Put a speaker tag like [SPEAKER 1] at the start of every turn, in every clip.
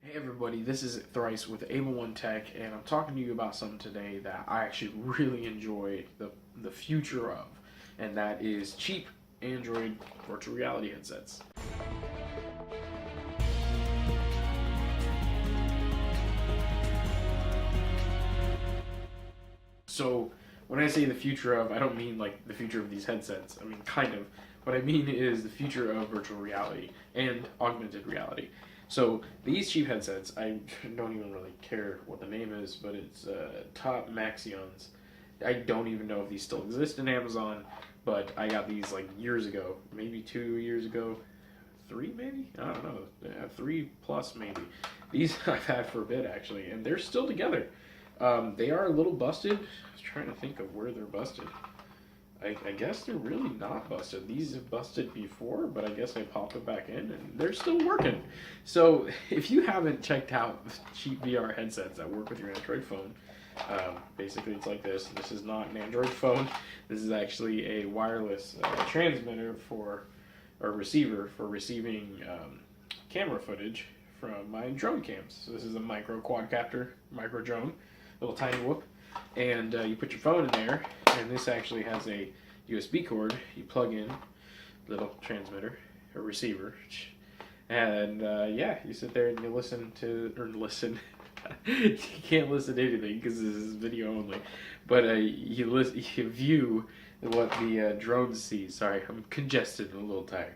[SPEAKER 1] Hey everybody, this is Thrice with Able One Tech, and I'm talking to you about something today that I actually really enjoy the future of, and that is cheap Android virtual reality headsets. So when I say the future of, I don't mean like the future of these headsets. I mean kind of. What I mean is the future of virtual reality and augmented reality. So these cheap headsets, I don't even really care what the name is, but it's Top Maxions. I don't even know if these still exist in Amazon, but I got these like years ago, maybe 2 years ago, three maybe? I don't know, 3+ maybe. These I've had for a bit actually, and they're still together. They are a little busted. I was trying to think of where they're busted. I guess they're really not busted. These have busted before, but I guess I popped it back in and they're still working. So if you haven't checked out cheap VR headsets that work with your Android phone, basically it's like this. This is not an Android phone. This is actually a wireless transmitter for, or receiver for receiving camera footage from my drone cams. So this is a micro quadcopter, micro drone, little tiny whoop. And you put your phone in there, and this actually has a USB cord. You plug in, little transmitter or receiver, and yeah, you sit there and you listen to, or listen. You can't listen to anything because this is video only, but you view what the drone sees. Sorry, I'm congested and a little tired.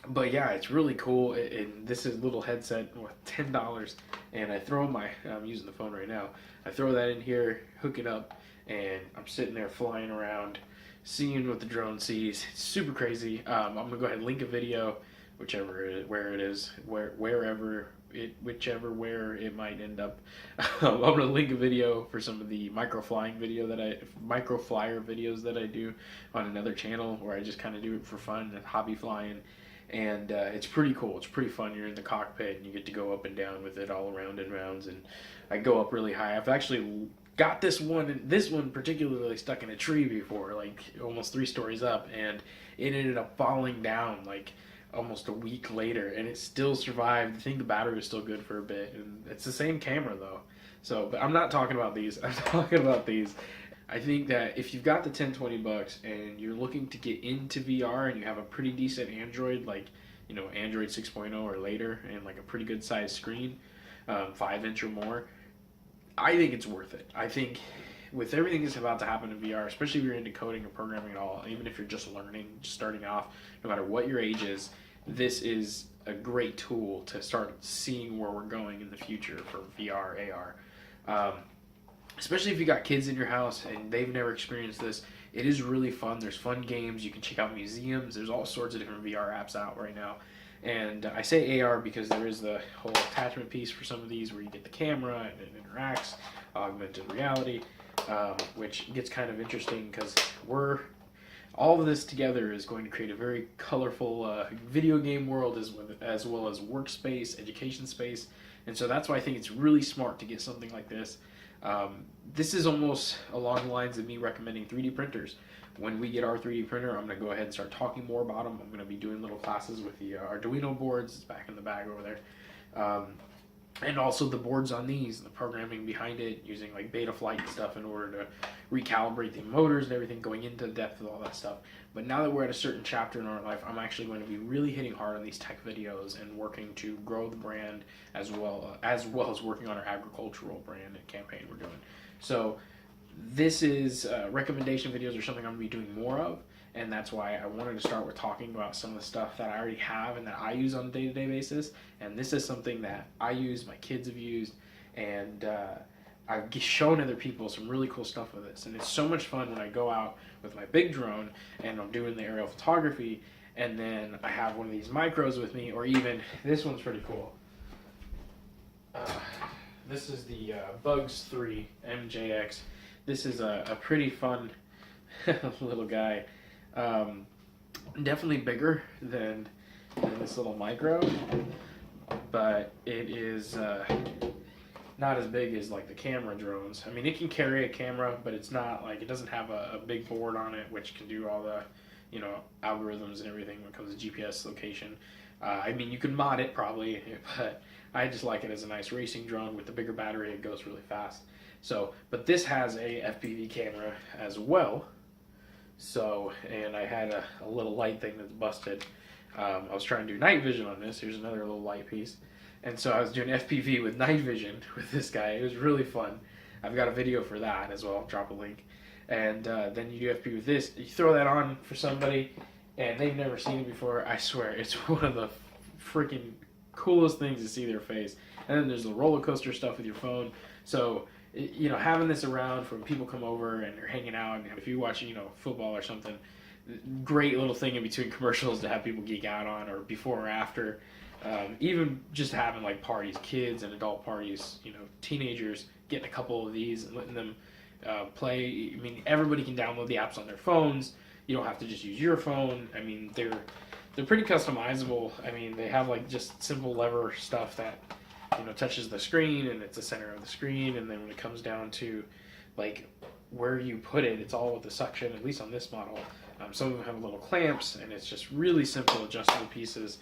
[SPEAKER 1] But yeah, it's really cool. And this is a little headset with $10, and I throw I'm using the phone right now. I throw that in here, hook it up, and I'm sitting there flying around, seeing what the drone sees. It's super crazy. I'm gonna go ahead and link a video, whichever where it might end up. I'm gonna link a video for some of the micro flyer videos that I do on another channel where I just kind of do it for fun and hobby flying. And it's pretty cool. It's pretty fun. You're in the cockpit and you get to go up and down with it all around and rounds. And I go up really high. I've actually got this one particularly stuck in a tree before, like almost 3 stories up, and it ended up falling down like almost a week later, and it still survived. I think the battery was still good for a bit, and it's the same camera though. So, but I'm not talking about these. I'm talking about these. I think that if you've got the $10-20 and you're looking to get into VR and you have a pretty decent Android, like, you know, Android 6.0 or later, and like a pretty good sized screen, 5-inch or more, I think it's worth it. I think with everything that's about to happen in VR, especially if you're into coding or programming at all, even if you're just learning, just starting off, no matter what your age is, this is a great tool to start seeing where we're going in the future for VR, AR. Especially if you got kids in your house and they've never experienced this, it is really fun. There's fun games. You can check out museums. There's all sorts of different VR apps out right now. And I say AR because there is the whole attachment piece for some of these where you get the camera and it interacts, augmented reality, which gets kind of interesting because all of this together is going to create a very colorful video game world as well as workspace, education space. And so that's why I think it's really smart to get something like this. This is almost along the lines of me recommending 3D printers. When we get our 3D printer, I'm going to go ahead and start talking more about them. I'm going to be doing little classes with the Arduino boards. It's back in the bag over there. And also the boards on these, the programming behind it, using like Betaflight and stuff in order to recalibrate the motors and everything, going into depth with all that stuff. But now that we're at a certain chapter in our life, I'm actually going to be really hitting hard on these tech videos and working to grow the brand as well as working on our agricultural brand and campaign we're doing. So this is recommendation videos are something I'm going to be doing more of. And that's why I wanted to start with talking about some of the stuff that I already have and that I use on a day-to-day basis. And this is something that I use, my kids have used, and I've shown other people some really cool stuff with this. And it's so much fun when I go out with my big drone and I'm doing the aerial photography, and then I have one of these micros with me, or even this one's pretty cool. This is the Bugs 3 MJX. This is a pretty fun little guy. Definitely bigger than this little micro, but it is not as big as like the camera drones. I mean, it can carry a camera, but it's not like, it doesn't have a big board on it which can do all the, you know, algorithms and everything when it comes to GPS location. I mean, you can mod it probably, but I just like it as a nice racing drone with the bigger battery. It goes really fast. So, but this has a FPV camera as well. So, and I had a little light thing that's busted. I was trying to do night vision on this. Here's another little light piece. And so I was doing FPV with night vision with this guy. It was really fun. I've got a video for that as well. I'll drop a link. And then you do FPV with this. You throw that on for somebody, and they've never seen it before. I swear, it's one of the freaking coolest things to see their face. And then there's the roller coaster stuff with your phone. So, you know, having this around for when people come over and they're hanging out, and if you're watching, you know, football or something, great little thing in between commercials to have people geek out on, or before or after. Even just having like parties, kids and adult parties, you know, teenagers, getting a couple of these and letting them play. I mean, everybody can download the apps on their phones. You don't have to just use your phone. I mean, they're pretty customizable. I mean, they have like just simple lever stuff that, you know, touches the screen and it's the center of the screen. And then when it comes down to like where you put it, it's all with the suction, at least on this model. Some of them have little clamps, and it's just really simple adjustable pieces.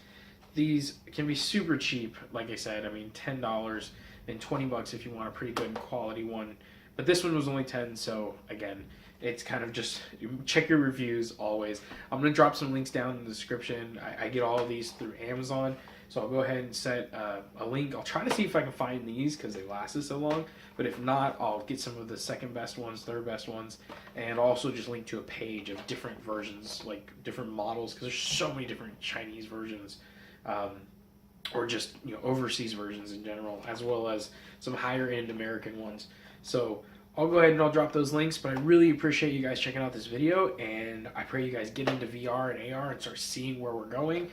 [SPEAKER 1] These can be super cheap, like I said. I mean, $10 and $20 if you want a pretty good quality one. But this one was only 10, so again, it's kind of just check your reviews always. I'm gonna drop some links down in the description. I get all of these through Amazon, so I'll go ahead and set a link. I'll try to see if I can find these because they lasted so long. But if not, I'll get some of the second best ones, third best ones, and also just link to a page of different versions, like different models, because there's so many different Chinese versions, or just, you know, overseas versions in general, as well as some higher end American ones. So I'll go ahead and I'll drop those links, but I really appreciate you guys checking out this video, and I pray you guys get into VR and AR and start seeing where we're going.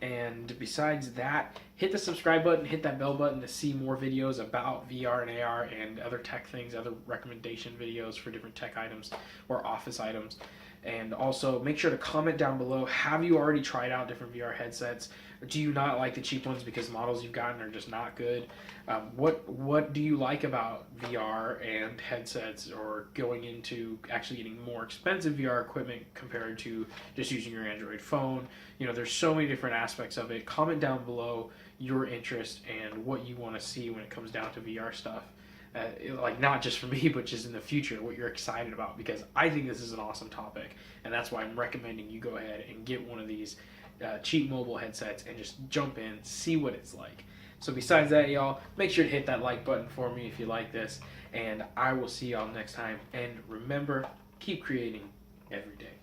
[SPEAKER 1] And besides that, hit the subscribe button, hit that bell button to see more videos about VR and AR and other tech things, other recommendation videos for different tech items or office items. And also make sure to comment down below, have you already tried out different VR headsets? Or do you not like the cheap ones because models you've gotten are just not good? What do you like about VR and headsets, or going into actually getting more expensive VR equipment compared to just using your Android phone? You know, there's so many different aspects of it. Comment down below your interest and what you want to see when it comes down to VR stuff. Like, not just for me, but just in the future, what you're excited about, because I think this is an awesome topic, and that's why I'm recommending you go ahead and get one of these cheap mobile headsets and just jump in, see what it's like. So besides that, y'all, make sure to hit that like button for me if you like this, and I will see y'all next time. And remember, keep creating every day.